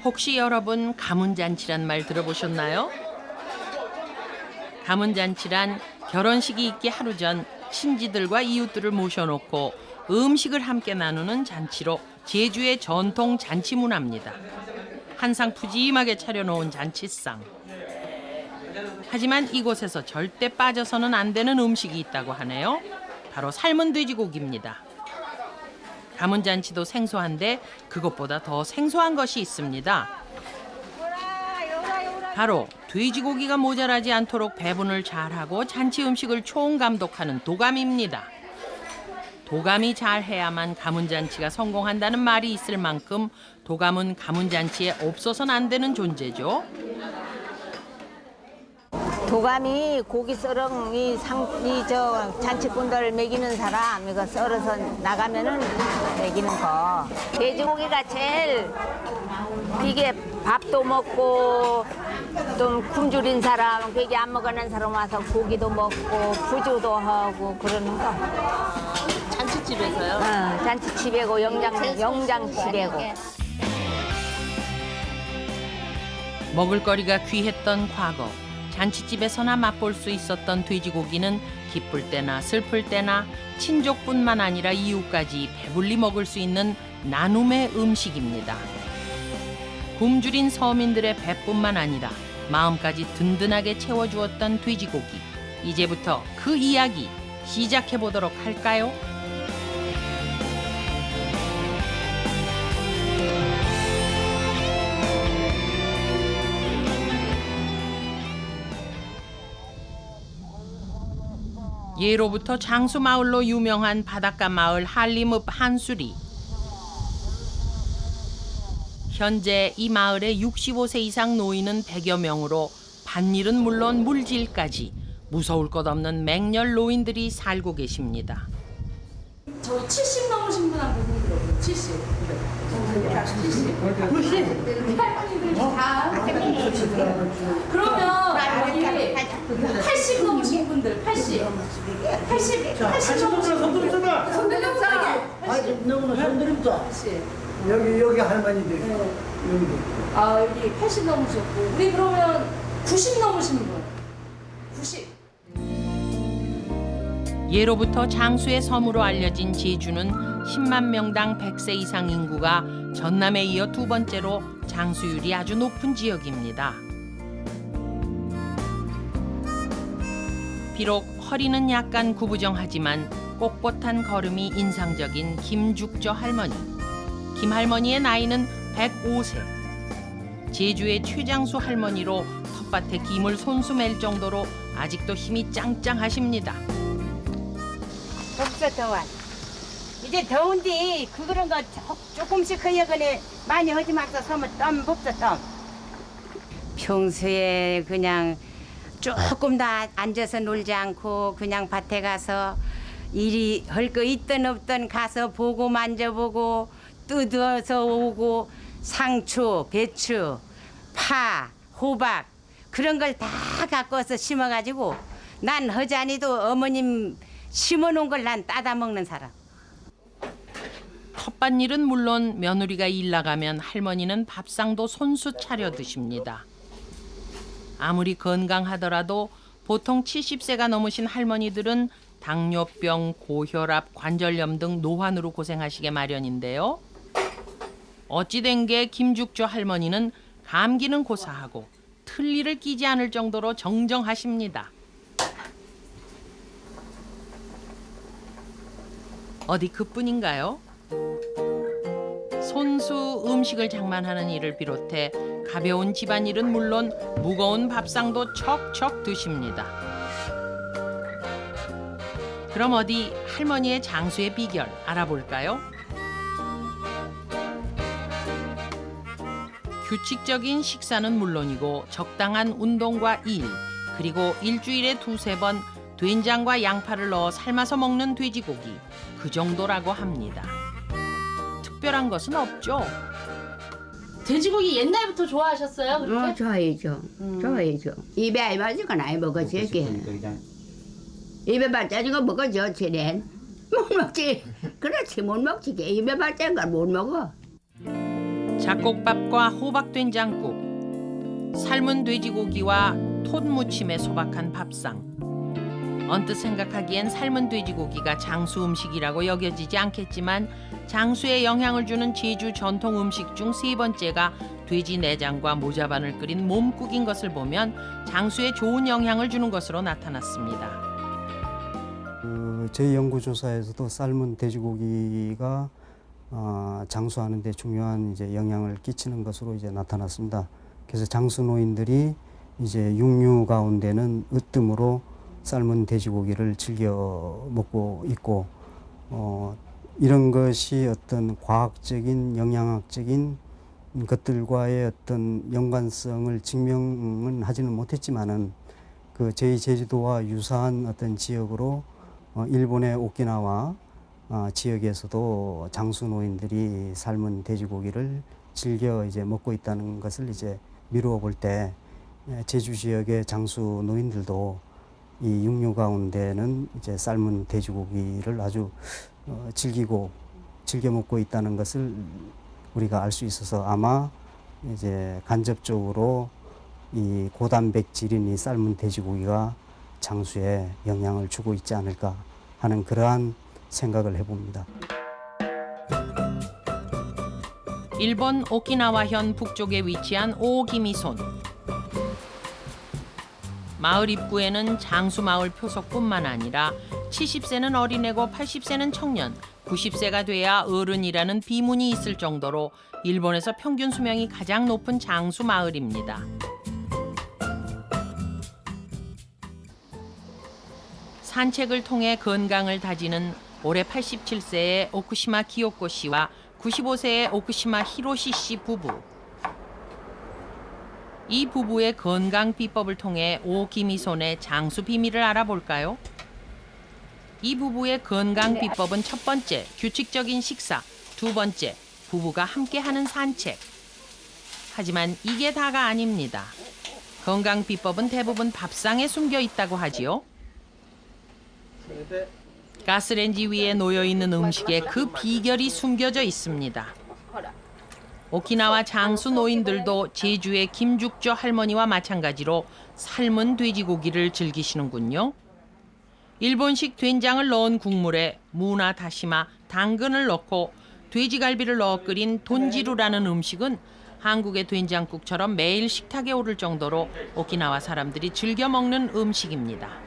혹시 여러분 가문잔치란 말 들어보셨나요? 가문잔치란 결혼식이 있기 하루 전 친지들과 이웃들을 모셔놓고 음식을 함께 나누는 잔치로 제주의 전통 잔치 문화입니다. 한상 푸짐하게 차려놓은 잔치상. 하지만 이곳에서 절대 빠져서는 안 되는 음식이 있다고 하네요. 바로 삶은 돼지고기입니다. 가문잔치도 생소한데 그것보다 더 생소한 것이 있습니다. 바로 돼지고기가 모자라지 않도록 배분을 잘하고 잔치 음식을 총감독하는 도감입니다. 도감이 잘해야만 가문잔치가 성공한다는 말이 있을 만큼 도감은 가문잔치에 없어서는 안 되는 존재죠. 도감이 고기 썰은 저 잔치꾼들 먹이는 사람 이거 썰어서 나가면은 먹이는 거. 돼지고기가 제일 이게 밥도 먹고 좀 굶주린 사람, 고기 안 먹는 사람 와서 고기도 먹고 부주도 하고 그러는 거. 잔치집에서요? 잔치집이고 영장집이고. 먹을거리가 귀했던 과거. 잔치집에서나 맛볼 수 있었던 돼지고기는 기쁠 때나 슬플 때나 친족뿐만 아니라 이웃까지 배불리 먹을 수 있는 나눔의 음식입니다. 굶주린 서민들의 배뿐만 아니라 마음까지 든든하게 채워주었던 돼지고기. 이제부터 그 이야기 시작해보도록 할까요? 예로부터 장수마을로 유명한 바닷가 마을 한림읍 한수리. 현재 이 마을에 65세 이상 노인은 100여 명으로 밭일은 물론 물질까지 무서울 것 없는 맹렬 노인들이 살고 계십니다. 저희 70 넘으신 분 한 분 들어요. 70. 90. 할머니들 다. 그러면 여기 80 넘으신 분들 80 넘으신 분들. 너무나 손들었어. 80. 여기 할머니들. 여기. 아 여기 80 넘으셨고 우리 그러면 90 넘으신 분. 90. 예로부터 장수의 섬으로 알려진 제주는 10만 명당 100세 이상 인구가 전남에 이어 두 번째로 장수율이 아주 높은 지역입니다. 비록 허리는 약간 구부정하지만 꼿꼿한 걸음이 인상적인 김죽조 할머니. 김 할머니의 나이는 105세. 제주의 최장수 할머니로 텃밭에 김을 손수 맬 정도로 아직도 힘이 짱짱하십니다. 덥어 더워. 이제 더운데 그런 거 조금씩 허여근에 많이 하지 말고 서면 땀 법서 땀. 평소에 그냥 조금 다 앉아서 놀지 않고 그냥 밭에 가서 일이 할 거 있든 없든 가서 보고 만져보고 뜯어서 오고 상추, 배추, 파, 호박 그런 걸 다 갖고 와서 심어가지고 난 허자니도 어머님 심어놓은 걸 난 따다 먹는 사람. 텃밭일은 물론 며느리가 일 나가면 할머니는 밥상도 손수 차려 드십니다. 아무리 건강하더라도 보통 70세가 넘으신 할머니들은 당뇨병, 고혈압, 관절염 등 노환으로 고생하시게 마련인데요. 어찌된 게 김죽조 할머니는 감기는 고사하고 틀니를 끼지 않을 정도로 정정하십니다. 어디 그뿐인가요? 손수 음식을 장만하는 일을 비롯해 가벼운 집안일은 물론 무거운 밥상도 척척 드십니다. 그럼 어디 할머니의 장수의 비결 알아볼까요? 규칙적인 식사는 물론이고 적당한 운동과 일, 그리고 일주일에 두세 번 된장과 양파를 넣어 삶아서 먹는 돼지고기, 그 정도라고 합니다. 특별한 것은 없죠. 돼지고기 옛날부터 좋아하셨어요? 그렇게? 좋아해죠. 좋아해죠. 입에 안 맞은 건 아예 먹어줘. 입에 발짜진 거 먹어줘. 쟤는 못 먹지. 그렇지 못 먹지. 입에 발짜진 걸 못 먹어. 잡곡밥과 호박된장국, 삶은 돼지고기와 톳무침에 소박한 밥상. 언뜻 생각하기엔 삶은 돼지고기가 장수 음식이라고 여겨지지 않겠지만 장수에 영향을 주는 제주 전통 음식 중 세 번째가 돼지 내장과 모자반을 끓인 몸국인 것을 보면 장수에 좋은 영향을 주는 것으로 나타났습니다. 저희 연구조사에서도 삶은 돼지고기가 장수하는 데 중요한 이제 영향을 끼치는 것으로 이제 나타났습니다. 그래서 장수 노인들이 이제 육류 가운데는 으뜸으로 삶은 돼지고기를 즐겨 먹고 있고, 이런 것이 어떤 과학적인 영양학적인 것들과의 어떤 연관성을 증명은 하지는 못했지만은 그 저희 제주도와 유사한 어떤 지역으로 일본의 오키나와 지역에서도 장수 노인들이 삶은 돼지고기를 즐겨 이제 먹고 있다는 것을 이제 미루어 볼 때 제주 지역의 장수 노인들도 이 육류 가운데는 이제 삶은 돼지고기를 아주 즐겨 먹고 있다는 것을 우리가 알 수 있어서 아마 이제 간접적으로 이 고단백질인 이 삶은 돼지고기가 장수에 영향을 주고 있지 않을까 하는 그러한 생각을 해봅니다. 일본 오키나와현 북쪽에 위치한 오기미손. 마을 입구에는 장수 마을 표석뿐만 아니라 70세는 어린애고 80세는 청년, 90세가 돼야 어른이라는 비문이 있을 정도로 일본에서 평균 수명이 가장 높은 장수 마을입니다. 산책을 통해 건강을 다지는 올해 87세의 오쿠시마 기요코 씨와 95세의 오쿠시마 히로시 씨 부부. 이 부부의 건강 비법을 통해 오기미손의 장수 비밀을 알아볼까요? 이 부부의 건강 비법은 첫 번째, 규칙적인 식사. 두 번째, 부부가 함께하는 산책. 하지만 이게 다가 아닙니다. 건강 비법은 대부분 밥상에 숨겨 있다고 하지요. 가스레인지 위에 놓여 있는 음식에 그 비결이 숨겨져 있습니다. 오키나와 장수 노인들도 제주의 김죽조 할머니와 마찬가지로 삶은 돼지고기를 즐기시는군요. 일본식 된장을 넣은 국물에 무나 다시마, 당근을 넣고 돼지갈비를 넣어 끓인 돈지루라는 음식은 한국의 된장국처럼 매일 식탁에 오를 정도로 오키나와 사람들이 즐겨 먹는 음식입니다.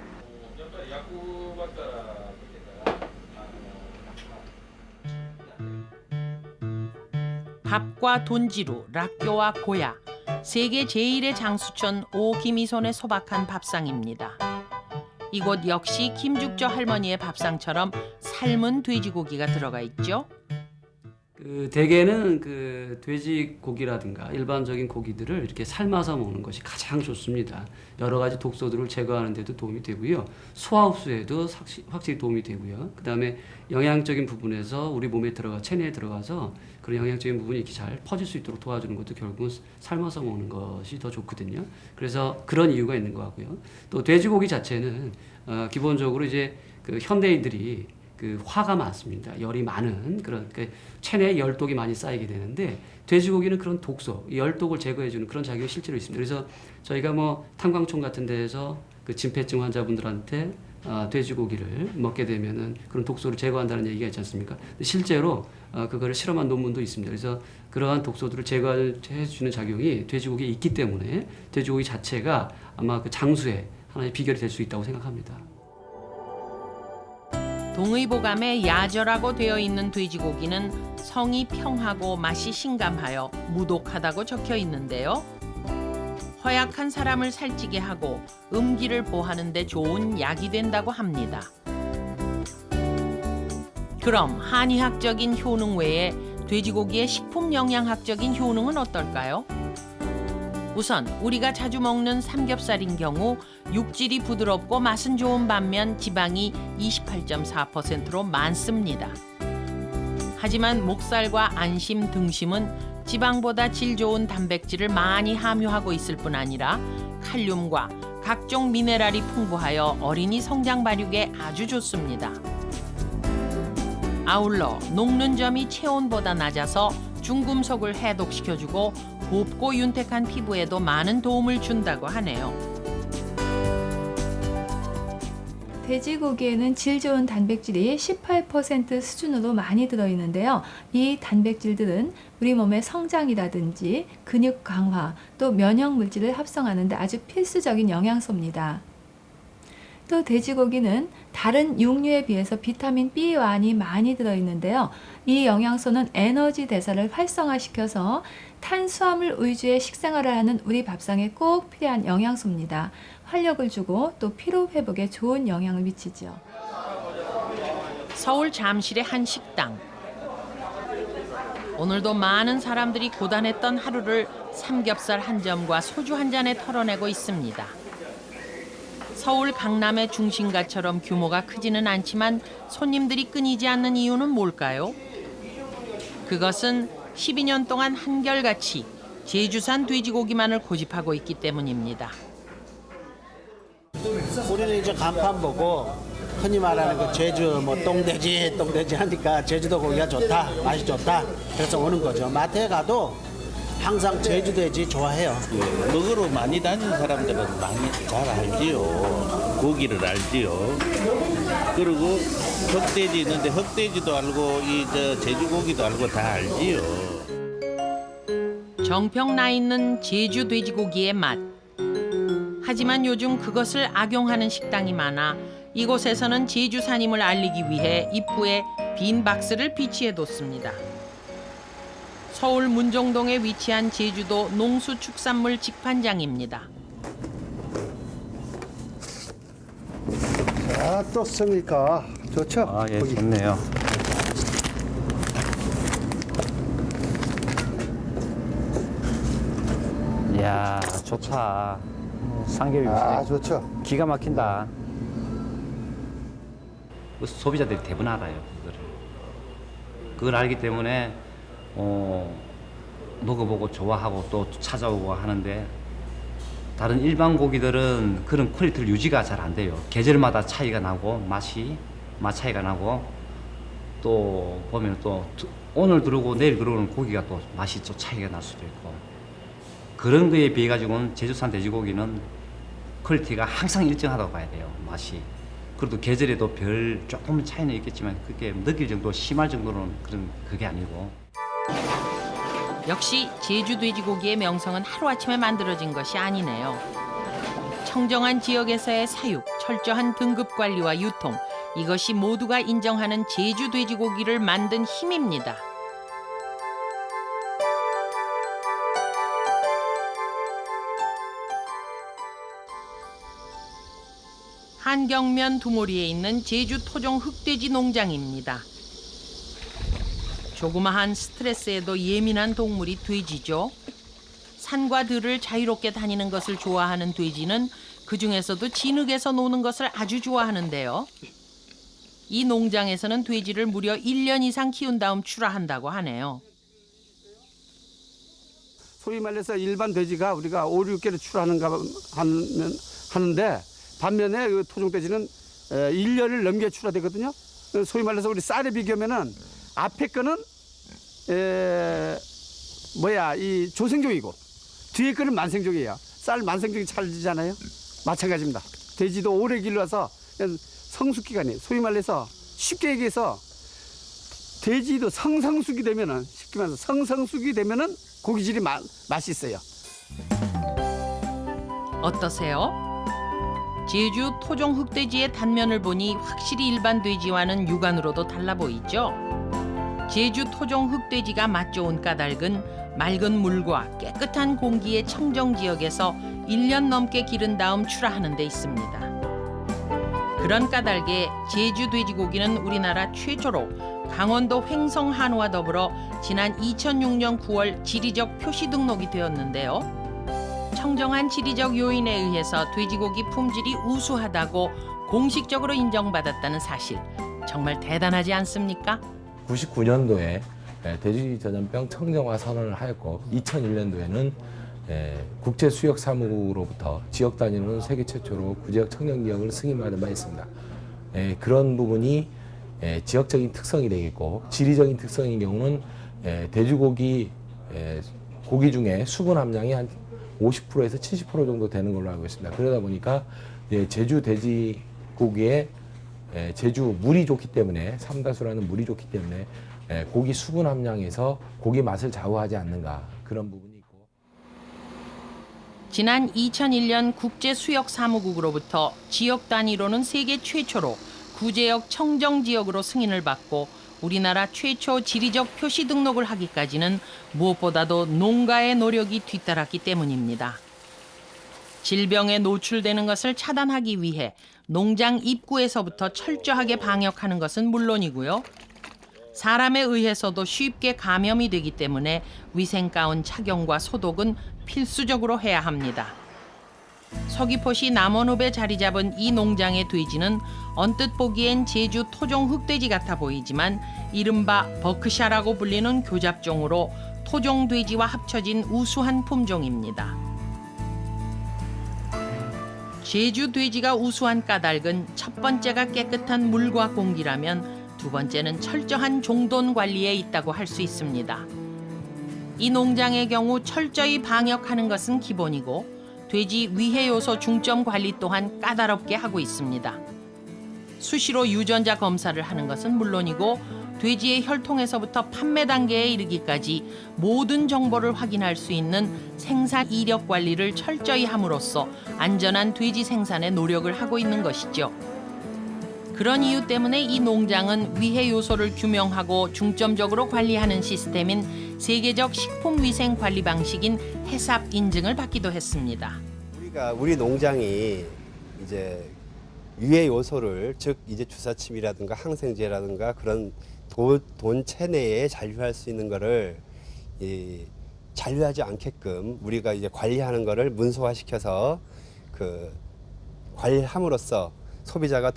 밥과 돈지루, 락교와 고야, 세계 제1의 장수촌 오기미손의 소박한 밥상입니다. 이곳 역시 김죽조 할머니의 밥상처럼 삶은 돼지고기가 들어가 있죠. 대개는 돼지고기라든가 일반적인 고기들을 이렇게 삶아서 먹는 것이 가장 좋습니다. 여러 가지 독소들을 제거하는 데도 도움이 되고요. 소화 흡수에도 확실히 도움이 되고요. 그다음에 영양적인 부분에서 우리 몸에 체내에 들어가서 그런 영양적인 부분이 이렇게 잘 퍼질 수 있도록 도와주는 것도 결국은 삶아서 먹는 것이 더 좋거든요. 그래서 그런 이유가 있는 것 같고요. 또 돼지고기 자체는 기본적으로 이제 현대인들이 화가 많습니다. 열이 많은 그런 체내에 열독이 많이 쌓이게 되는데 돼지고기는 그런 독소, 열독을 제거해주는 그런 작용이 실제로 있습니다. 그래서 저희가 탄광촌 같은 데에서 진폐증 환자분들한테 돼지고기를 먹게 되면은 그런 독소를 제거한다는 얘기가 있지 않습니까? 실제로 그거를 실험한 논문도 있습니다. 그래서 그러한 독소들을 제거해주는 작용이 돼지고기에 있기 때문에 돼지고기 자체가 아마 장수의 하나의 비결이 될 수 있다고 생각합니다. 동의보감에 야저라고 되어 있는 돼지고기는 성이 평하고 맛이 신감하여 무독하다고 적혀 있는데요. 허약한 사람을 살찌게 하고 음기를 보하는 데 좋은 약이 된다고 합니다. 그럼 한의학적인 효능 외에 돼지고기의 식품 영양학적인 효능은 어떨까요? 우선 우리가 자주 먹는 삼겹살인 경우 육질이 부드럽고 맛은 좋은 반면 지방이 28.4%로 많습니다. 하지만 목살과 안심, 등심은 지방보다 질 좋은 단백질을 많이 함유하고 있을 뿐 아니라 칼륨과 각종 미네랄이 풍부하여 어린이 성장 발육에 아주 좋습니다. 아울러 녹는 점이 체온보다 낮아서 중금속을 해독시켜주고 곱고 윤택한 피부에도 많은 도움을 준다고 하네요. 돼지고기에는 질 좋은 단백질이 18% 수준으로 많이 들어있는데요. 이 단백질들은 우리 몸의 성장이라든지 근육 강화, 또 면역 물질을 합성하는 데 아주 필수적인 영양소입니다. 또 돼지고기는 다른 육류에 비해서 비타민 B환이 많이 들어있는데요. 이 영양소는 에너지 대사를 활성화시켜서 탄수화물 위주의 식생활을 하는 우리 밥상에 꼭 필요한 영양소입니다. 활력을 주고 또 피로 회복에 좋은 영향을 미치죠. 서울 잠실의 한 식당. 오늘도 많은 사람들이 고단했던 하루를 삼겹살 한 점과 소주 한 잔에 털어내고 있습니다. 서울 강남의 중심가처럼 규모가 크지는 않지만 손님들이 끊이지 않는 이유는 뭘까요? 그것은 12년 동안 한결같이 제주산 돼지고기만을 고집하고 있기 때문입니다. 우리는 이제 간판 보고 흔히 말하는 그 제주 뭐 똥돼지 하니까 제주도 고기가 좋다, 맛이 좋다. 그래서 오는 거죠. 마트에 가도 항상 제주 돼지 좋아해요. 먹으러 많이 다니는 사람들은 많이 잘 알지요. 고기를 알지요. 그리고 흑돼지 있는데 흑돼지도 알고 이 제주고기도 알고 다 알지요. 정평 나 있는 제주 돼지고기의 맛. 하지만 요즘 그것을 악용하는 식당이 많아 이곳에서는 제주산임을 알리기 위해 입구에 빈 박스를 비치해뒀습니다. 서울 문정동에 위치한 제주도 농수축산물 직판장입니다. 자, 떴습니까? 좋죠? 아, 예, 좋네요. 이야, 좋다. 삼겹이 좋죠. 기가 막힌다. 소비자들이 대부분 알아요, 그걸 알기 때문에 먹어보고 좋아하고 또 찾아오고 하는데, 다른 일반 고기들은 그런 퀄리티를 유지가 잘 안 돼요. 계절마다 차이가 나고 맛 차이가 나고, 또 보면 또 오늘 들어오고 내일 들어오는 고기가 또 맛이 또 차이가 날 수도 있고, 그런 거에 비해 가지고는 제주산 돼지고기는 퀄리티가 항상 일정하다고 봐야 돼요, 맛이. 그래도 계절에도 별 조금 차이는 있겠지만 그게 느낄 정도, 심할 정도는 그게 아니고. 역시 제주 돼지고기의 명성은 하루아침에 만들어진 것이 아니네요. 청정한 지역에서의 사육, 철저한 등급 관리와 유통, 이것이 모두가 인정하는 제주 돼지고기를 만든 힘입니다. 한경면 두모리에 있는 제주 토종 흑돼지 농장입니다. 조그마한 스트레스에도 예민한 동물이 돼지죠. 산과 들을 자유롭게 다니는 것을 좋아하는 돼지는 그중에서도 진흙에서 노는 것을 아주 좋아하는데요. 이 농장에서는 돼지를 무려 1년 이상 키운 다음 출하한다고 하네요. 소위 말해서 일반 돼지가 우리가 5, 6개를 하는데, 반면에 그 토종돼지는 1년을 넘게 출하되거든요. 소위 말해서 우리 쌀에 비교하면은 앞에 거는 이 조생종이고 뒤에 거는 만생종이에요. 쌀 만생종이 잘 지잖아요. 마찬가지입니다. 돼지도 오래 길러서 성숙기간이에요. 소위 말해서 쉽게 얘기해서 돼지도 성성숙이 되면은, 쉽게 말해서 성성숙이 되면은 고기질이 맛있어요. 어떠세요? 제주 토종 흑돼지의 단면을 보니 확실히 일반 돼지와는 육안으로도 달라 보이죠? 제주 토종 흑돼지가 맛 좋은 까닭은 맑은 물과 깨끗한 공기의 청정 지역에서 1년 넘게 기른 다음 출하하는 데 있습니다. 그런 까닭에 제주 돼지고기는 우리나라 최초로 강원도 횡성 한우와 더불어 지난 2006년 9월 지리적 표시 등록이 되었는데요. 청정한 지리적 요인에 의해서 돼지고기 품질이 우수하다고 공식적으로 인정받았다는 사실, 정말 대단하지 않습니까? 99년도에 돼지전염병 청정화 선언을 하였고, 2001년도에는 국제수역사무로부터 지역 단위로는 세계 최초로 구지역 청정지역을 승인받은 바 있습니다. 그런 부분이 지역적인 특성이 되겠고, 지리적인 특성인 경우는 돼지고기 고기 중에 수분 함량이 한 50%에서 70% 정도 되는 걸로 알고 있습니다. 그러다 보니까 제주 돼지고기에 제주 물이 좋기 때문에 삼다수라는 물이 좋기 때문에 고기 수분 함량에서 고기 맛을 좌우하지 않는가 그런 부분이 있고. 지난 2001년 국제수역사무국으로부터 지역 단위로는 세계 최초로 구제역 청정지역으로 승인을 받고 우리나라 최초 지리적 표시 등록을 하기까지는 무엇보다도 농가의 노력이 뒤따랐기 때문입니다. 질병에 노출되는 것을 차단하기 위해 농장 입구에서부터 철저하게 방역하는 것은 물론이고요. 사람에 의해서도 쉽게 감염이 되기 때문에 위생가운 착용과 소독은 필수적으로 해야 합니다. 서귀포시 남원읍에 자리 잡은 이 농장의 돼지는 언뜻 보기엔 제주 토종 흑돼지 같아 보이지만 이른바 버크샤라고 불리는 교잡종으로 토종 돼지와 합쳐진 우수한 품종입니다. 제주 돼지가 우수한 까닭은 첫 번째가 깨끗한 물과 공기라면 두 번째는 철저한 종돈 관리에 있다고 할 수 있습니다. 이 농장의 경우 철저히 방역하는 것은 기본이고 돼지 위해 요소 중점 관리 또한 까다롭게 하고 있습니다. 수시로 유전자 검사를 하는 것은 물론이고 돼지의 혈통에서부터 판매 단계에 이르기까지 모든 정보를 확인할 수 있는 생산 이력 관리를 철저히 함으로써 안전한 돼지 생산에 노력을 하고 있는 것이죠. 그런 이유 때문에 이 농장은 위해 요소를 규명하고 중점적으로 관리하는 시스템인 세계적 식품위생 관리 방식인 해삽 인증을 받기도 했습니다. 우리 농장이 이제 유해 요소를 즉 이제 주사침이라든가 항생제라든가 그런 돈 체내에 잔류할 수 있는 거를 잔류하지 않게끔 우리가 이제 관리하는 거를 문서화시켜서 그 관리함으로써 소비자가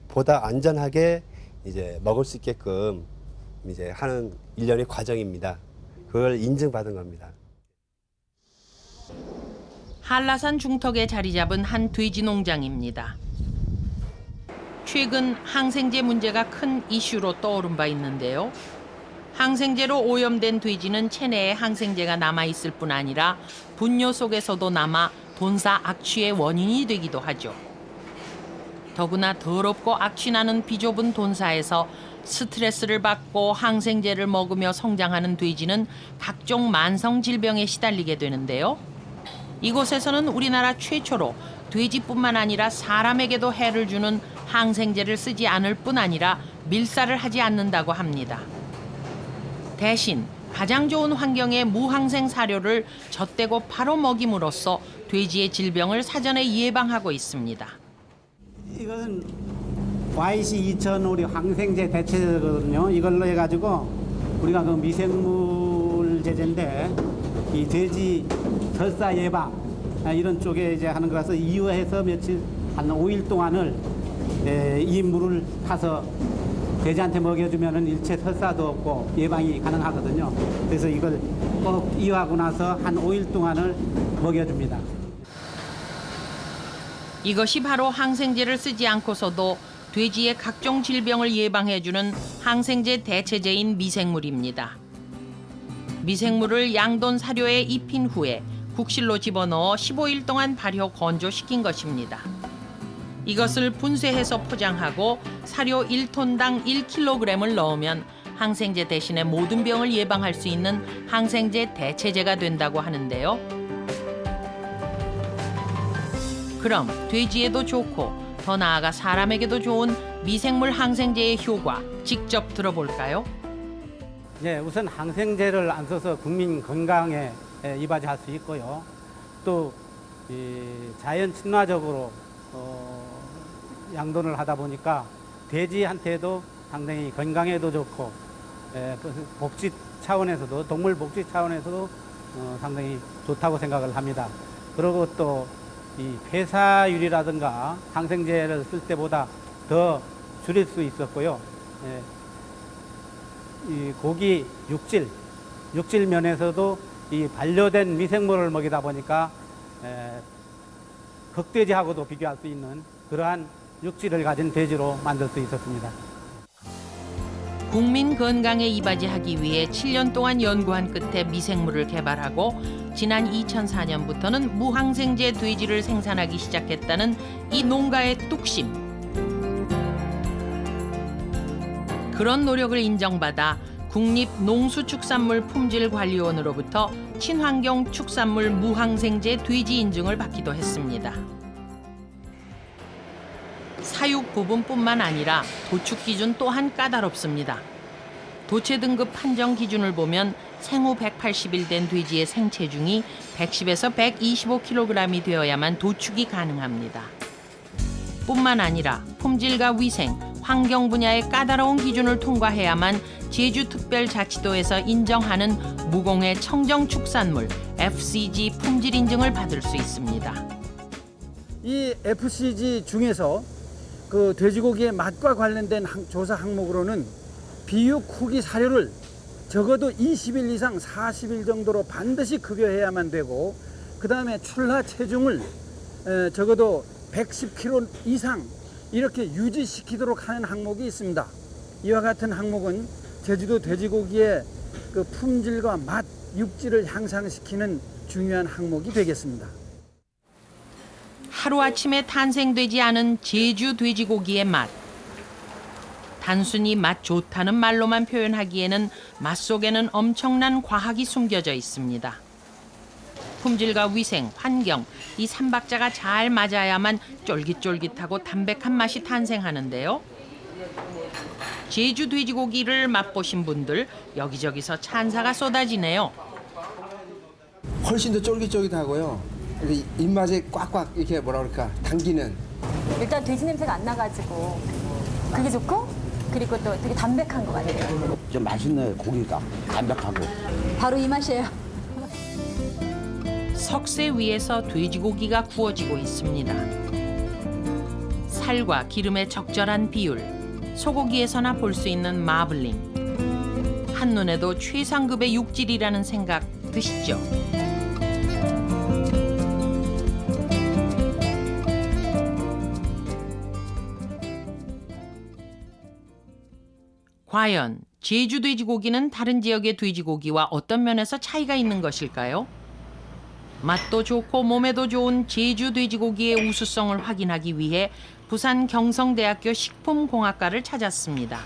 보다 안전하게 이제 먹을 수 있게끔 이제 하는 일련의 과정입니다. 그걸 인증받은 겁니다. 한라산 중턱에 자리 잡은 한 돼지 농장입니다. 최근 항생제 문제가 큰 이슈로 떠오른 바 있는데요. 항생제로 오염된 돼지는 체내에 항생제가 남아있을 뿐 아니라 분뇨 속에서도 남아 돈사 악취의 원인이 되기도 하죠. 더구나 더럽고 악취나는 비좁은 돈사에서 스트레스를 받고 항생제를 먹으며 성장하는 돼지는 각종 만성 질병에 시달리게 되는데요. 이곳에서는 우리나라 최초로 돼지뿐만 아니라 사람에게도 해를 주는 항생제를 쓰지 않을 뿐 아니라 밀사를 하지 않는다고 합니다. 대신 가장 좋은 환경의 무항생 사료를 젖대고 바로 먹임으로써 돼지의 질병을 사전에 예방하고 있습니다. 이건 YC2000 우리 항생제 대체제거든요. 이걸로 해가지고 우리가 그 미생물 제제인데 이 돼지 설사 예방 이런 쪽에 이제 하는 거라서 이후해서 며칠 한 5일 동안을 이 물을 타서 돼지한테 먹여주면은 일체 설사도 없고 예방이 가능하거든요. 그래서 이걸 꼭 이용하고 나서 한 5일 동안을 먹여줍니다. 이것이 바로 항생제를 쓰지 않고서도 돼지의 각종 질병을 예방해주는 항생제 대체제인 미생물입니다. 미생물을 양돈 사료에 입힌 후에 국실로 집어넣어 15일 동안 발효 건조시킨 것입니다. 이것을 분쇄해서 포장하고 사료 1톤당 1kg을 넣으면 항생제 대신에 모든 병을 예방할 수 있는 항생제 대체제가 된다고 하는데요. 그럼 돼지에도 좋고 더 나아가 사람에게도 좋은 미생물 항생제의 효과 직접 들어볼까요? 네, 우선 항생제를 안 써서 국민 건강에 이바지할 수 있고요. 또 자연 친화적으로 양돈을 하다 보니까 돼지한테도 상당히 건강에도 좋고 복지 차원에서도 동물 복지 차원에서도 상당히 좋다고 생각을 합니다. 그리고 또 이 폐사율이라든가 항생제를 쓸 때보다 더 줄일 수 있었고요. 이 고기 육질 면에서도 이 반려된 미생물을 먹이다 보니까 흑돼지하고도 비교할 수 있는 그러한 육질을 가진 돼지로 만들 수 있었습니다. 국민 건강에 이바지하기 위해 7년 동안 연구한 끝에 미생물을 개발하고 지난 2004년부터는 무항생제 돼지를 생산하기 시작했다는 이 농가의 뚝심. 그런 노력을 인정받아 국립농수축산물 품질관리원으로부터 친환경 축산물 무항생제 돼지 인증을 받기도 했습니다. 사육 부분뿐만 아니라 도축 기준 또한 까다롭습니다. 도체 등급 판정 기준을 보면 생후 180일 된 돼지의 생체중이 110에서 125kg이 되어야만 도축이 가능합니다. 뿐만 아니라 품질과 위생, 환경 분야의 까다로운 기준을 통과해야만 제주특별자치도에서 인정하는 무공해 청정축산물 FCG 품질 인증을 받을 수 있습니다. 이 FCG 중에서 그 돼지고기의 맛과 관련된 조사 항목으로는 비육 후기 사료를 적어도 20일 이상 40일 정도로 반드시 급여해야만 되고, 그 다음에 출하 체중을 적어도 110kg 이상 이렇게 유지시키도록 하는 항목이 있습니다. 이와 같은 항목은 제주도 돼지고기의 그 품질과 맛, 육질을 향상시키는 중요한 항목이 되겠습니다. 하루아침에 탄생되지 않은 제주 돼지고기의 맛. 단순히 맛 좋다는 말로만 표현하기에는 맛 속에는 엄청난 과학이 숨겨져 있습니다. 품질과 위생, 환경, 이 삼박자가 잘 맞아야만 쫄깃쫄깃하고 담백한 맛이 탄생하는데요. 제주 돼지고기를 맛보신 분들 여기저기서 찬사가 쏟아지네요. 훨씬 더 쫄깃쫄깃하고요. 입맛에 꽉꽉 이렇게 뭐라 그럴까 당기는. 일단 돼지 냄새가 안 나가지고 그게 좋고, 그리고 또 되게 담백한 것 같아요. 좀 맛있네, 고기가 담백하고. 바로 이 맛이에요. 석쇠 위에서 돼지고기가 구워지고 있습니다. 살과 기름의 적절한 비율, 소고기에서나 볼 수 있는 마블링. 한눈에도 최상급의 육질이라는 생각 드시죠? 과연 제주 돼지고기는 다른 지역의 돼지고기와 어떤 면에서 차이가 있는 것일까요? 맛도 좋고 몸에도 좋은 제주 돼지고기의 우수성을 확인하기 위해 부산 경성대학교 식품공학과를 찾았습니다.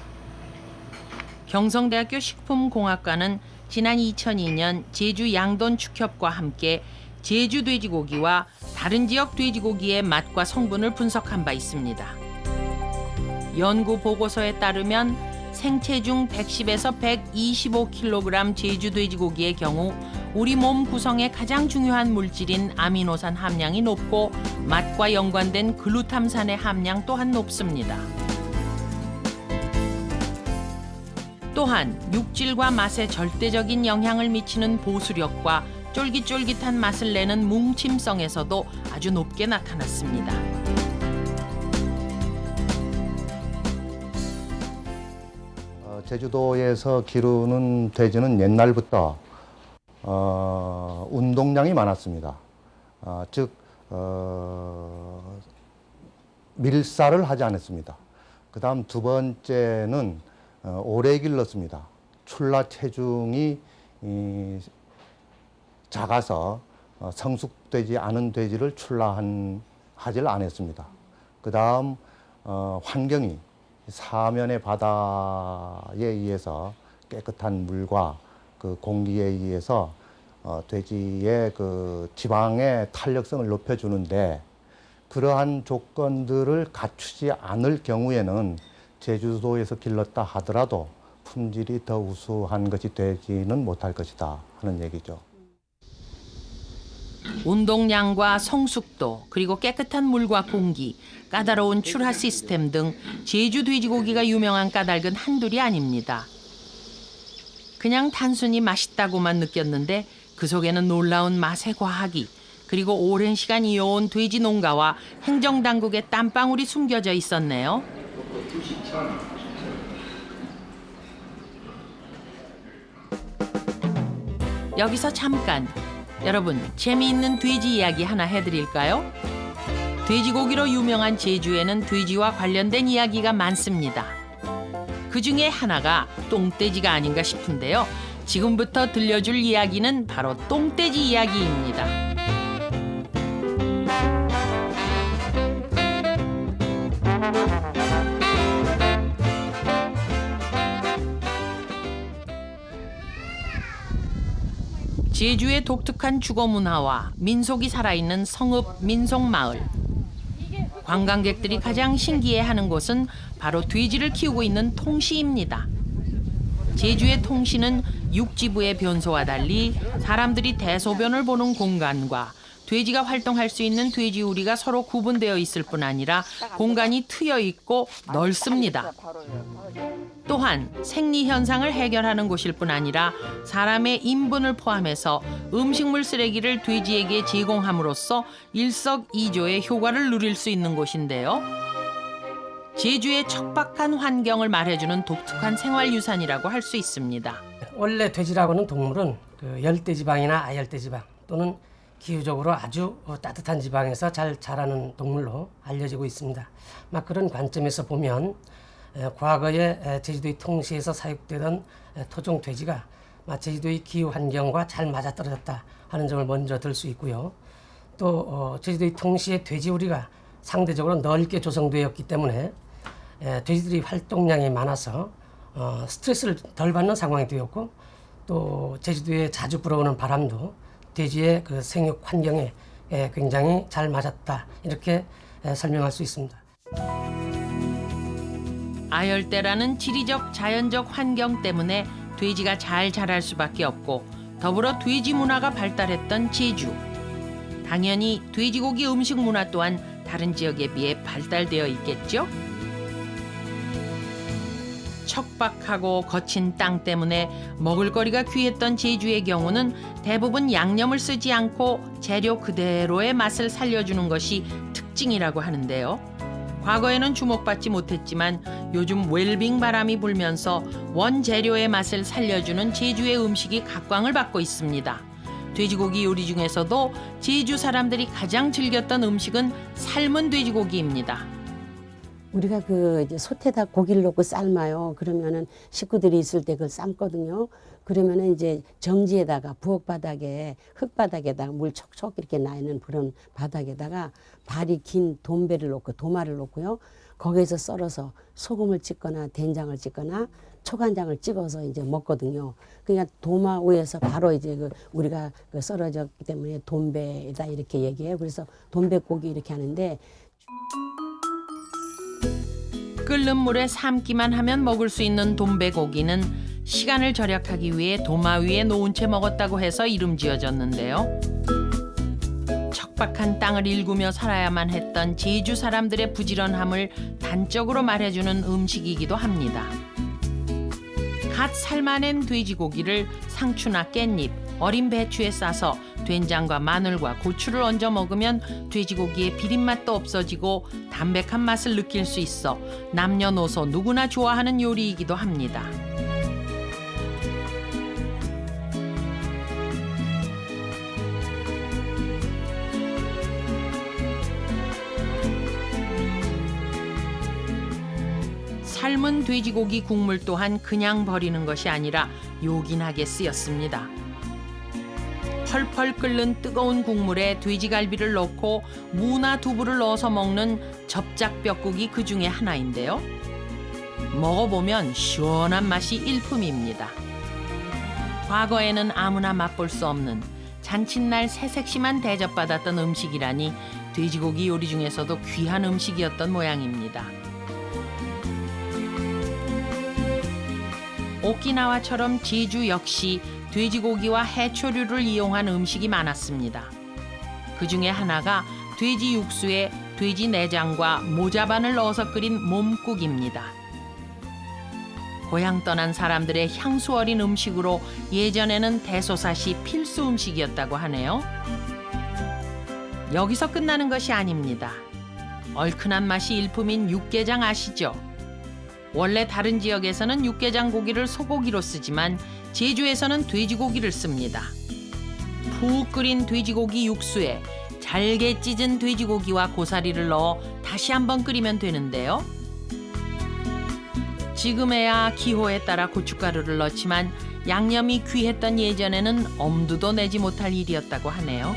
경성대학교 식품공학과는 지난 2002년 제주 양돈축협과 함께 제주 돼지고기와 다른 지역 돼지고기의 맛과 성분을 분석한 바 있습니다. 연구 보고서에 따르면 생체중 110에서 125kg 제주 돼지고기의 경우 우리 몸 구성의 가장 중요한 물질인 아미노산 함량이 높고 맛과 연관된 글루탐산의 함량 또한 높습니다. 또한 육질과 맛에 절대적인 영향을 미치는 보수력과 쫄깃쫄깃한 맛을 내는 뭉침성에서도 아주 높게 나타났습니다. 제주도에서 기르는 돼지는 옛날부터 운동량이 많았습니다. 즉 밀사를 하지 않았습니다. 그 다음 두 번째는 오래 길렀습니다. 출하 체중이 작아서 성숙되지 않은 돼지를 출하하지를 않았습니다. 그 다음 환경이 사면의 바다에 의해서 깨끗한 물과 그 공기에 의해서 돼지의 그 지방의 탄력성을 높여주는데, 그러한 조건들을 갖추지 않을 경우에는 제주도에서 길렀다 하더라도 품질이 더 우수한 것이 되지는 못할 것이다 하는 얘기죠. 운동량과 성숙도, 그리고 깨끗한 물과 공기, 까다로운 출하 시스템 등 제주 돼지고기가 유명한 까닭은 한둘이 아닙니다. 그냥 단순히 맛있다고만 느꼈는데 그 속에는 놀라운 맛의 과학이, 그리고 오랜 시간 이어온 돼지 농가와 행정당국의 땀방울이 숨겨져 있었네요. 여기서 잠깐, 여러분 재미있는 돼지 이야기 하나 해드릴까요? 돼지고기로 유명한 제주에는 돼지와 관련된 이야기가 많습니다. 그 중에 하나가 똥돼지가 아닌가 싶은데요. 지금부터 들려줄 이야기는 바로 똥돼지 이야기입니다. 제주의 독특한 주거 문화와 민속이 살아있는 성읍 민속마을. 관광객들이 가장 신기해하는 곳은 바로 돼지를 키우고 있는 통시입니다. 제주의 통시는 육지부의 변소와 달리 사람들이 대소변을 보는 공간과 돼지가 활동할 수 있는 돼지우리가 서로 구분되어 있을 뿐 아니라 공간이 트여 있고 넓습니다. 또한 생리 현상을 해결하는 곳일 뿐 아니라 사람의 인분을 포함해서 음식물 쓰레기를 돼지에게 제공함으로써 일석이조의 효과를 누릴 수 있는 곳인데요. 제주의 척박한 환경을 말해주는 독특한 생활유산이라고 할 수 있습니다. 원래 돼지라고는 동물은 열대지방이나 아열대지방 또는 기후적으로 아주 따뜻한 지방에서 잘 자라는 동물로 알려지고 있습니다. 그런 관점에서 보면 과거에 제주도의 통시에서 사육되던 토종 돼지가 제주도의 기후 환경과 잘 맞아떨어졌다 하는 점을 먼저 들 수 있고요. 또 제주도의 통시의 돼지우리가 상대적으로 넓게 조성되었기 때문에 돼지들이 활동량이 많아서 스트레스를 덜 받는 상황이 되었고, 또 제주도에 자주 불어오는 바람도 돼지의 그 생육 환경에 굉장히 잘 맞았다, 이렇게 설명할 수 있습니다. 아열대라는 지리적 자연적 환경 때문에 돼지가 잘 자랄 수밖에 없고, 더불어 돼지 문화가 발달했던 제주. 당연히 돼지고기 음식 문화 또한 다른 지역에 비해 발달되어 있겠죠? 척박하고 거친 땅 때문에 먹을거리가 귀했던 제주의 경우는 대부분 양념을 쓰지 않고 재료 그대로의 맛을 살려주는 것이 특징이라고 하는데요. 과거에는 주목받지 못했지만 요즘 웰빙 바람이 불면서 원재료의 맛을 살려주는 제주의 음식이 각광을 받고 있습니다. 돼지고기 요리 중에서도 제주 사람들이 가장 즐겼던 음식은 삶은 돼지고기입니다. 우리가 이제 솥에다 고기를 넣고 삶아요. 그러면은 식구들이 있을 때 그걸 삶거든요. 그러면은 이제 정지에다가 부엌 바닥에 흙바닥에다가 물 촉촉 이렇게 나 있는 그런 바닥에다가 발이 긴 돈배를 놓고 도마를 놓고요. 거기에서 썰어서 소금을 찍거나 된장을 찍거나 초간장을 찍어서 이제 먹거든요. 그러니까 도마 위에서 바로 이제 우리가 썰어졌기 때문에 돈배다 이렇게 얘기해요. 그래서 돈배고기 이렇게 하는데. 끓는 물에 삶기만 하면 먹을 수 있는 돈배고기는 시간을 절약하기 위해 도마 위에 놓은 채 먹었다고 해서 이름 지어졌는데요. 척박한 땅을 일구며 살아야만 했던 제주 사람들의 부지런함을 단적으로 말해주는 음식이기도 합니다. 갓 삶아낸 돼지고기를 상추나 깻잎, 어린 배추에 싸서 된장과 마늘과 고추를 얹어 먹으면 돼지고기의 비린맛도 없어지고 담백한 맛을 느낄 수 있어 남녀노소 누구나 좋아하는 요리이기도 합니다. 삶은 돼지고기 국물 또한 그냥 버리는 것이 아니라 요긴하게 쓰였습니다. 펄펄 끓는 뜨거운 국물에 돼지갈비를 넣고 무나 두부를 넣어서 먹는 접작뼈국이 그 중에 하나인데요. 먹어보면 시원한 맛이 일품입니다. 과거에는 아무나 맛볼 수 없는 잔칫날 새색시만 대접받았던 음식이라니 돼지고기 요리 중에서도 귀한 음식이었던 모양입니다. 오키나와처럼 제주 역시 돼지고기와 해초류를 이용한 음식이 많았습니다. 그 중에 하나가 돼지 육수에 돼지 내장과 모자반을 넣어서 끓인 몸국입니다. 고향 떠난 사람들의 향수 어린 음식으로 예전에는 대소사시 필수 음식이었다고 하네요. 여기서 끝나는 것이 아닙니다. 얼큰한 맛이 일품인 육개장 아시죠? 원래 다른 지역에서는 육개장 고기를 소고기로 쓰지만 제주에서는 돼지고기를 씁니다. 푹 끓인 돼지고기 육수에 잘게 찢은 돼지고기와 고사리를 넣어 다시 한번 끓이면 되는데요. 지금에야 기호에 따라 고춧가루를 넣지만 양념이 귀했던 예전에는 엄두도 내지 못할 일이었다고 하네요.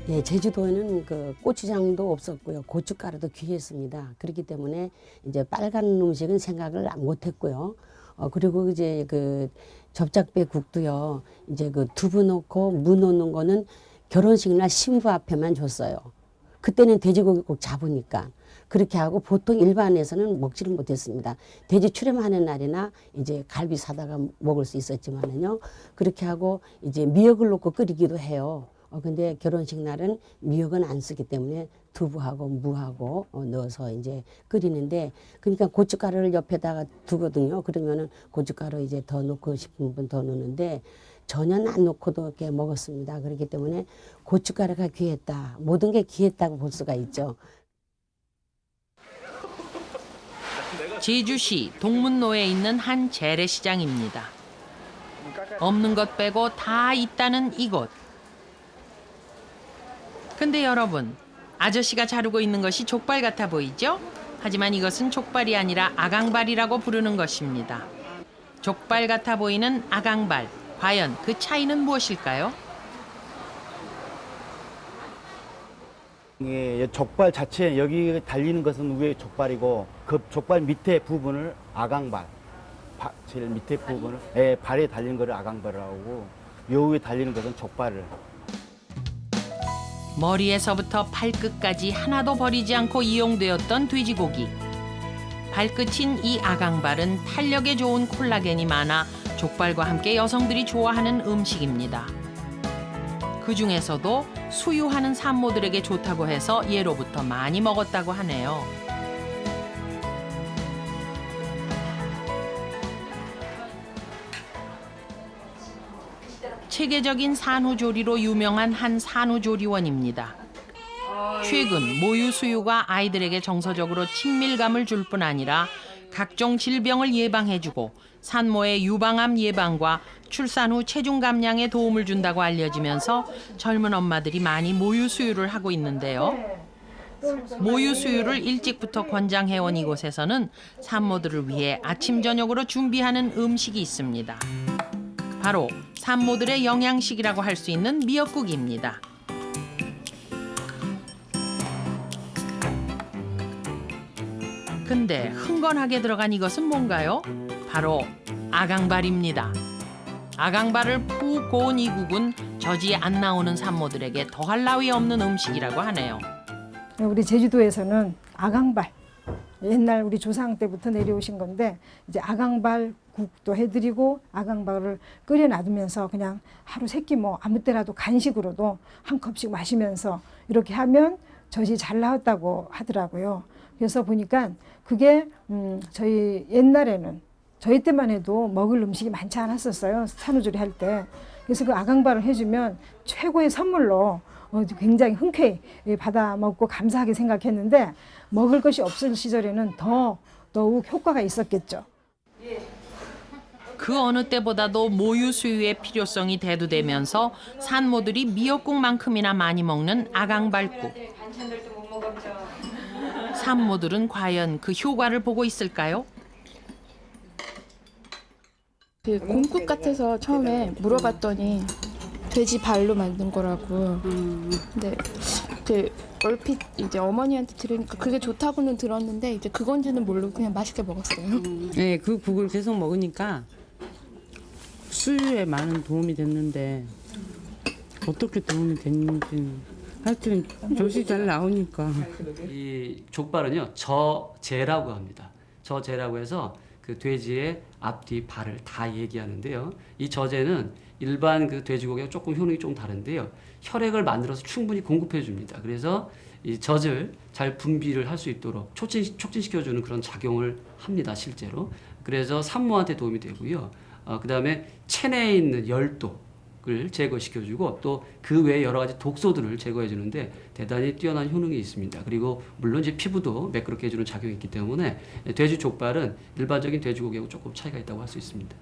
예, 제주도에는 그 고추장도 없었고요. 고춧가루도 귀했습니다. 그렇기 때문에 이제 빨간 음식은 생각을 못 했고요. 그리고 이제 그 접착배 국도요. 이제 그 두부 넣고 무 넣는 거는 결혼식이나 신부 앞에만 줬어요. 그때는 돼지고기 꼭 잡으니까. 그렇게 하고 보통 일반에서는 먹지를 못했습니다. 돼지 출염하는 날이나 이제 갈비 사다가 먹을 수 있었지만은요. 그렇게 하고 이제 미역을 넣고 끓이기도 해요. 근데 결혼식 날은 미역은 안 쓰기 때문에 두부하고 무하고 넣어서 이제 끓이는데, 그러니까 고춧가루를 옆에다가 두거든요. 그러면은 고춧가루 이제 더 넣고 싶은 분 더 넣는데 전혀 안 넣고도 이렇게 먹었습니다. 그렇기 때문에 고춧가루가 귀했다. 모든 게 귀했다고 볼 수가 있죠. 제주시 동문로에 있는 한 재래시장입니다. 없는 것 빼고 다 있다는 이곳. 근데 여러분, 아저씨가 자르고 있는 것이 족발 같아 보이죠? 하지만 이것은 족발이 아니라 아강발이라고 부르는 것입니다. 족발 같아 보이는 아강발, 과연 그 차이는 무엇일까요? 예, 족발 자체 여기 달리는 것은 위에 족발이고 그 족발 밑에 부분을 아강발, 제일 밑에 부분을 발에 달리는 거를 아강발이라고 하고 요 위에 달리는 것은 족발을. 머리에서부터 발끝까지 하나도 버리지 않고 이용되었던 돼지고기. 발끝인 이 아강발은 탄력에 좋은 콜라겐이 많아 족발과 함께 여성들이 좋아하는 음식입니다. 그중에서도 수유하는 산모들에게 좋다고 해서 예로부터 많이 먹었다고 하네요. 체계적인 산후조리로 유명한 한 산후조리원입니다. 최근 모유 수유가 아이들에게 정서적으로 친밀감을 줄 뿐 아니라 각종 질병을 예방해주고 산모의 유방암 예방과 출산 후 체중 감량에 도움을 준다고 알려지면서 젊은 엄마들이 많이 모유 수유를 하고 있는데요. 모유 수유를 일찍부터 권장해온 이곳에서는 산모들을 위해 아침 저녁으로 준비하는 음식이 있습니다. 바로 산모들의 영양식이라고 할 수 있는 미역국입니다. 근데 흥건하게 들어간 이것은 뭔가요? 바로 아강발입니다. 아강발을 푹 고운 이 국은 젖이 안 나오는 산모들에게 더할 나위 없는 음식이라고 하네요. 우리 제주도에서는 아강발, 옛날 우리 조상 때부터 내려오신 건데 이제 아강발 국도 해드리고 아강발을 끓여 놔두면서 그냥 하루 세끼 뭐 아무 때라도 간식으로도 한 컵씩 마시면서 이렇게 하면 젖이 잘 나왔다고 하더라고요. 그래서 보니까 그게 저희 옛날에는 저희 때만 해도 먹을 음식이 많지 않았었어요. 산후조리 할 때. 그래서 그 아강발을 해주면 최고의 선물로 굉장히 흔쾌히 받아 먹고 감사하게 생각했는데 먹을 것이 없을 시절에는 더욱 효과가 있었겠죠. 그 어느 때보다도 모유 수유의 필요성이 대두되면서 산모들이 미역국만큼이나 많이 먹는 아강발국. 산모들은 과연 그 효과를 보고 있을까요? 그 곰국 같아서 처음에 물어봤더니 돼지 발로 만든 거라고. 근데 그 얼핏 이제 어머니한테 들으니까 그게 좋다고는 들었는데 이제 그건지는 모르고 그냥 맛있게 먹었어요. 네, 그 국을 계속 먹으니까 수유에 많은 도움이 됐는데 어떻게 도움이 됐는지는 하여튼 젖이 잘 나오니까. 이 족발은요 저제라고 합니다. 저제라고 해서 그 돼지의 앞뒤 발을 다 얘기하는데요. 이 저제는 일반 그 돼지고기와 조금 효능이 좀 다른데요. 혈액을 만들어서 충분히 공급해 줍니다. 그래서 이 젖을 잘 분비를 할 수 있도록 촉진시켜주는 그런 작용을 합니다. 실제로. 그래서 산모한테 도움이 되고요. 그다음에 체내에 있는 열독을 제거시켜주고 또 그 외에 여러 가지 독소들을 제거해 주는데 대단히 뛰어난 효능이 있습니다. 그리고 물론 이제 피부도 매끄럽게 해주는 작용이 있기 때문에 돼지 족발은 일반적인 돼지고기하고 조금 차이가 있다고 할 수 있습니다.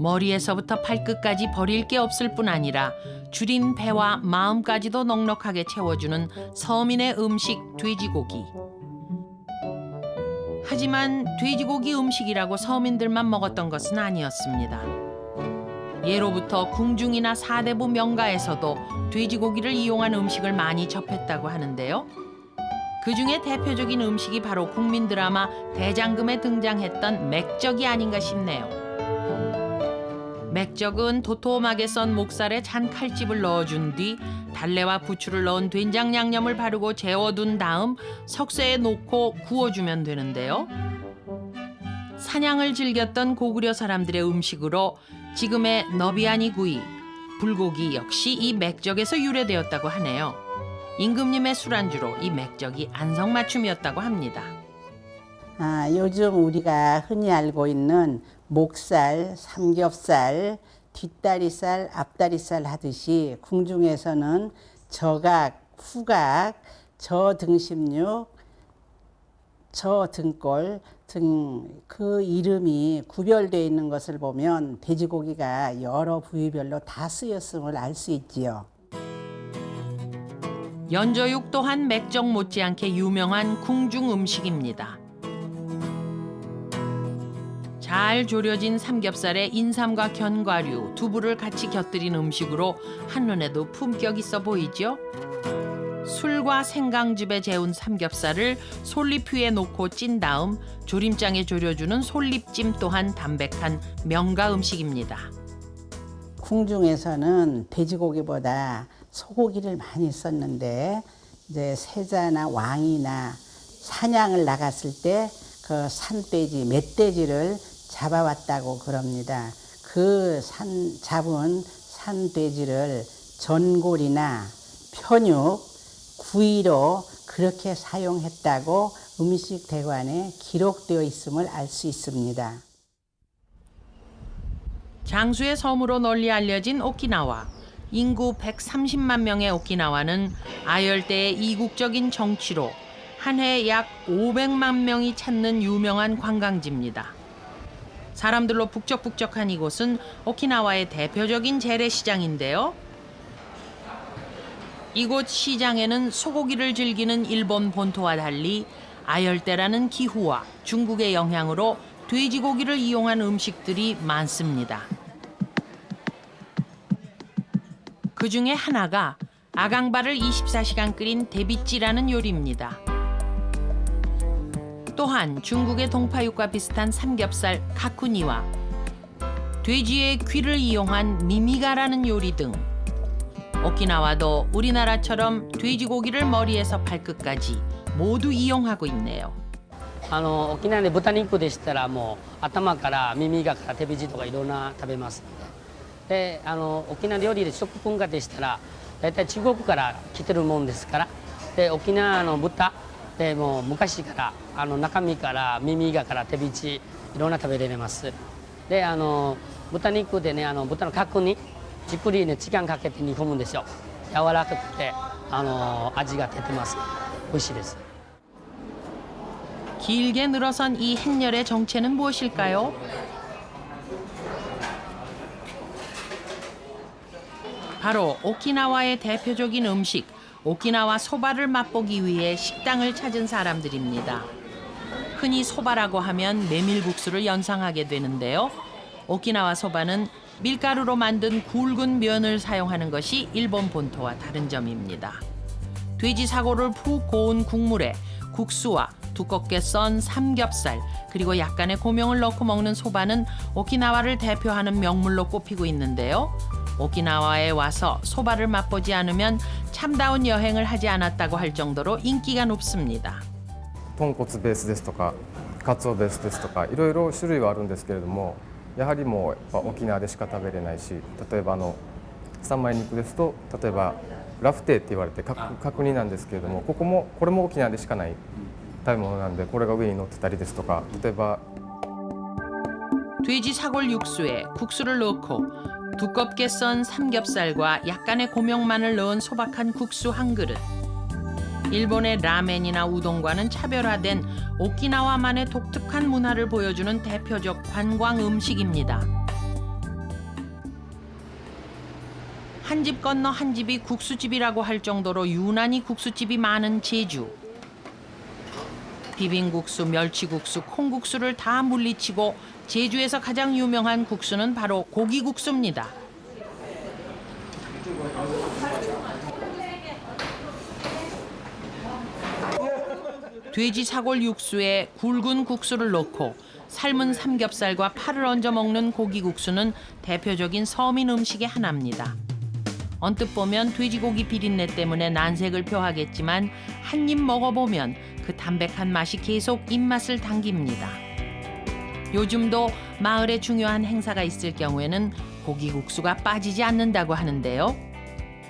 머리에서부터 발끝까지 버릴 게 없을 뿐 아니라 줄인 배와 마음까지도 넉넉하게 채워주는 서민의 음식 돼지고기. 하지만 돼지고기 음식이라고 서민들만 먹었던 것은 아니었습니다. 예로부터 궁중이나 사대부 명가에서도 돼지고기를 이용한 음식을 많이 접했다고 하는데요. 그중에 대표적인 음식이 바로 국민 드라마 대장금에 등장했던 맥적이 아닌가 싶네요. 맥적은 도톰하게 썬 목살에 잔 칼집을 넣어준 뒤 달래와 부추를 넣은 된장 양념을 바르고 재워둔 다음 석쇠에 놓고 구워주면 되는데요. 사냥을 즐겼던 고구려 사람들의 음식으로 지금의 너비아니 구이, 불고기 역시 이 맥적에서 유래되었다고 하네요. 임금님의 술안주로 이 맥적이 안성맞춤이었다고 합니다. 요즘 우리가 흔히 알고 있는 목살, 삼겹살, 뒷다리살, 앞다리살 하듯이 궁중에서는 저각, 후각, 저등심육, 저등골 등 그 이름이 구별되어 있는 것을 보면 돼지고기가 여러 부위별로 다 쓰였음을 알 수 있지요. 연저육 또한 맥적 못지않게 유명한 궁중 음식입니다. 잘 졸여진 삼겹살에 인삼과 견과류, 두부를 같이 곁들인 음식으로 한눈에도 품격 있어 보이죠? 술과 생강즙에 재운 삼겹살을 솔잎 위에 놓고 찐 다음 조림장에 졸여주는 솔잎찜 또한 담백한 명가 음식입니다. 궁중에서는 돼지고기보다 소고기를 많이 썼는데 이제 세자나 왕이나 사냥을 나갔을 때 그 산돼지, 멧돼지를 잡아왔다고 그럽니다. 그 잡은 산돼지를 전골이나 편육, 구이로 그렇게 사용했다고 음식 대관에 기록되어 있음을 알 수 있습니다. 장수의 섬으로 널리 알려진 오키나와. 인구 130만 명의 오키나와는 아열대의 이국적인 정치로 한 해 약 500만 명이 찾는 유명한 관광지입니다. 사람들로 북적북적한 이곳은 오키나와의 대표적인 재래시장인데요. 이곳 시장에는 소고기를 즐기는 일본 본토와 달리 아열대라는 기후와 중국의 영향으로 돼지고기를 이용한 음식들이 많습니다. 그 중에 하나가 아강발을 24시간 끓인 대비찌라는 요리입니다. 또한 중국의 동파육과 비슷한 삼겹살 카쿠니와 돼지의 귀를 이용한 미미가라는 요리 등 오키나와도 우리나라처럼 돼지고기를 머리에서 발끝까지 모두 이용하고 있네요. 沖縄で豚肉でしたらもう頭から耳がから手びちとかいろんな食べますので、沖縄料理で食文化でしたら大体中国から来てるもんですから、で沖縄の豚でもう昔から中身から耳がから手びちいろんな食べられます。で豚肉でね豚の角煮じっくりね時間かけて煮込むんですよ。柔らかくて味が出てます。美味しいです。 길게 늘어선 이 행렬의 정체는 무엇일까요? 바로 오키나와의 대표적인 음식 오키나와 소바를 맛보기 위해 식당을 찾은 사람들입니다. 흔히 소바라고 하면 메밀국수를 연상하게 되는데요. 오키나와 소바는 밀가루로 만든 굵은 면을 사용하는 것이 일본 본토와 다른 점입니다. 돼지 사고를 푹 고운 국물에 국수와 두껍게 썬 삼겹살 그리고 약간의 고명을 넣고 먹는 소바는 오키나와를 대표하는 명물로 꼽히고 있는데요. 오키나와에 와서 소바를 맛보지 않으면 참다운 여행을 하지 않았다고 할 정도로 인기가 높습니다. 豚骨ベースですとかカツオベースですとかいろいろ種類はあるんですけれどもやはりもうやっぱ沖縄でしか食べれないし例えば三枚肉ですと例えばラフテーって言われて角煮なんですけれどもこれも沖縄でしかない食べ物なんでこれが上に乗ってたりですとか例えば 돼지 사골 육수에 국수를 넣고 두껍게 썬 삼겹살과 약간의 고명만을 넣은 소박한 국수 한 그릇. 일본의 라멘이나 우동과는 차별화된 오키나와만의 독특한 문화를 보여주는 대표적 관광 음식입니다. 한 집 건너 한 집이 국수집이라고 할 정도로 유난히 국수집이 많은 제주. 비빔국수, 멸치국수, 콩국수를 다 물리치고 제주에서 가장 유명한 국수는 바로 고기국수입니다. 돼지 사골 육수에 굵은 국수를 넣고 삶은 삼겹살과 파를 얹어 먹는 고기국수는 대표적인 서민 음식의 하나입니다. 언뜻 보면 돼지고기 비린내 때문에 난색을 표하겠지만 한 입 먹어보면 그 담백한 맛이 계속 입맛을 당깁니다. 요즘도 마을에 중요한 행사가 있을 경우에는 고기국수가 빠지지 않는다고 하는데요.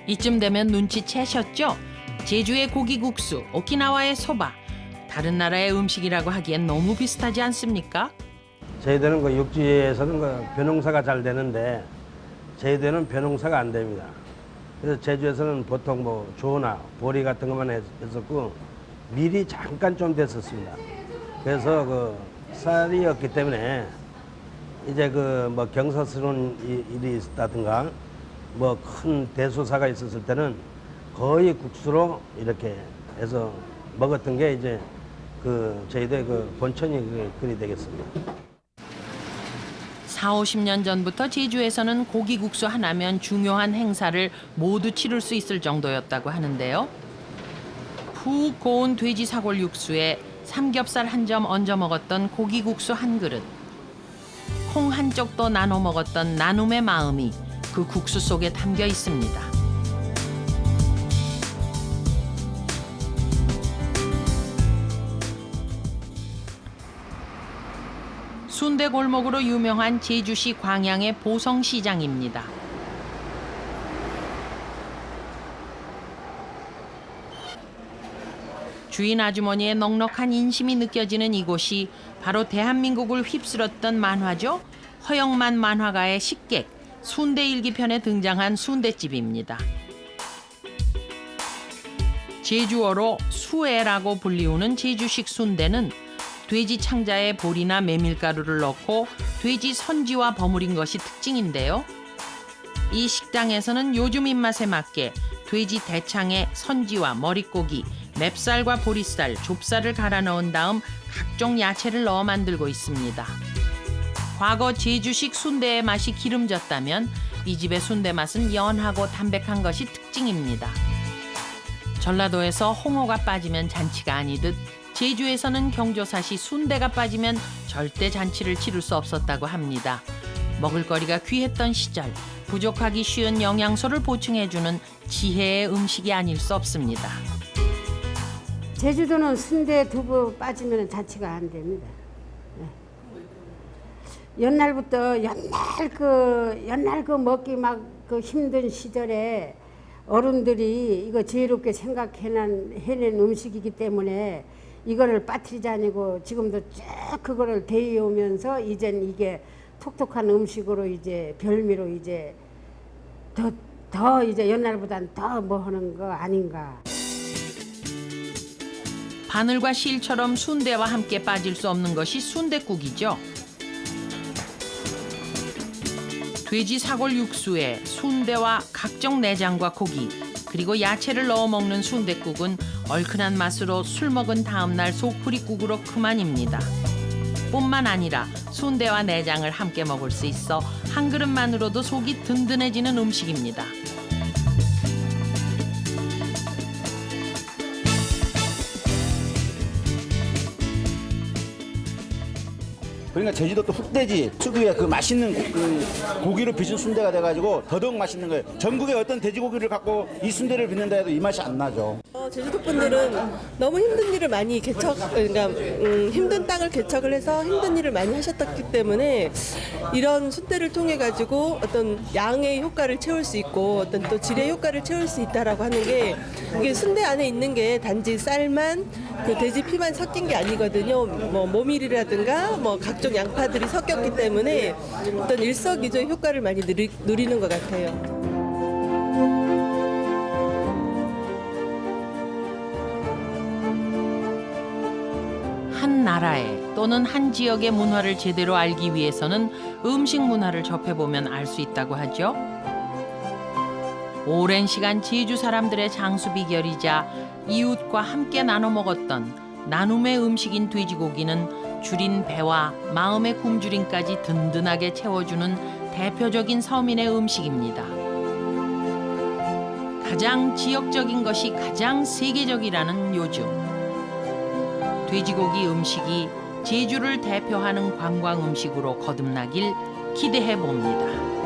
이쯤 되면 눈치채셨죠? 제주의 고기국수, 오키나와의 소바. 다른 나라의 음식이라고 하기엔 너무 비슷하지 않습니까? 저희들은 그 육지에서는 그 벼농사가 잘 되는데 저희들은 벼농사가 안 됩니다. 그래서 제주에서는 보통 뭐 조나 보리 같은 것만 했었고 밀이 잠깐 좀 됐었습니다. 그래서 그 쌀이었기 때문에 이제 그 뭐 경사스러운 일이 있었다든가 뭐 큰 대소사가 있었을 때는 거의 국수로 이렇게 해서 먹었던 게 이제 그 저희들의 그 본천이 그리 되겠습니다. 40-50년 전부터 제주에서는 고기국수 하나면 중요한 행사를 모두 치를 수 있을 정도였다고 하는데요. 푹 고운 돼지 사골 육수에 삼겹살 한 점 얹어 먹었던 고기국수 한 그릇. 콩 한 쪽도 나눠 먹었던 나눔의 마음이 그 국수 속에 담겨 있습니다. 순대 골목으로 유명한 제주시 광양의 보성시장입니다. 주인 아주머니의 넉넉한 인심이 느껴지는 이곳이 바로 대한민국을 휩쓸었던 만화죠. 허영만 만화가의 식객, 순대일기편에 등장한 순대집입니다. 제주어로 수애라고 불리우는 제주식 순대는 돼지 창자에 보리나 메밀가루를 넣고 돼지 선지와 버무린 것이 특징인데요. 이 식당에서는 요즘 입맛에 맞게 돼지 대창에 선지와 머릿고기, 맵쌀과 보리쌀, 좁쌀을 갈아 넣은 다음 각종 야채를 넣어 만들고 있습니다. 과거 제주식 순대의 맛이 기름졌다면 이 집의 순대 맛은 연하고 담백한 것이 특징입니다. 전라도에서 홍어가 빠지면 잔치가 아니듯 제주에서는 경조사시 순대가 빠지면 절대 잔치를 치를 수 없었다고 합니다. 먹을거리가 귀했던 시절, 부족하기 쉬운 영양소를 보충해주는 지혜의 음식이 아닐 수 없습니다. 제주도는 순대 두부 빠지면 잔치가 안 됩니다. 옛날부터 옛날 그 먹기 막 그 힘든 시절에 어른들이 이거 지혜롭게 해낸 음식이기 때문에 이거를 빠뜨리지 아니고 지금도 쭉 그거를 대해오면서 이젠 이게 톡톡한 음식으로 이제 별미로 이제 더 이제 옛날보단 더 뭐 하는 거 아닌가. 바늘과 실처럼 순대와 함께 빠질 수 없는 것이 순댓국이죠. 돼지 사골 육수에 순대와 각종 내장과 고기, 그리고 야채를 넣어 먹는 순댓국은 얼큰한 맛으로 술 먹은 다음 날 속풀이국으로 그만입니다. 뿐만 아니라 순대와 내장을 함께 먹을 수 있어 한 그릇만으로도 속이 든든해지는 음식입니다. 그러니까 제주도 또 흑돼지 특유의 그 맛있는 그 고기로 빚은 순대가 돼가지고 더더욱 맛있는 거예요. 전국의 어떤 돼지고기를 갖고 이 순대를 빚는다 해도 이 맛이 안 나죠. 제주도 분들은 너무 힘든 일을 많이 힘든 땅을 개척을 해서 힘든 일을 많이 하셨기 때문에 이런 순대를 통해 가지고 어떤 양의 효과를 채울 수 있고 어떤 또 질의 효과를 채울 수 있다라고 하는 게 이게 순대 안에 있는 게 단지 쌀만 그 돼지 피만 섞인 게 아니거든요. 뭐 모밀이라든가 뭐 각종 양파들이 섞였기 때문에 어떤 일석이조의 효과를 많이 누리는 것 같아요. 한 나라의 또는 한 지역의 문화를 제대로 알기 위해서는 음식 문화를 접해보면 알 수 있다고 하죠. 오랜 시간 제주 사람들의 장수 비결이자 이웃과 함께 나눠 먹었던 나눔의 음식인 돼지고기는 줄인 배와 마음의 굶주림까지 든든하게 채워주는 대표적인 서민의 음식입니다. 가장 지역적인 것이 가장 세계적이라는 요즘. 돼지고기 음식이 제주를 대표하는 관광 음식으로 거듭나길 기대해 봅니다.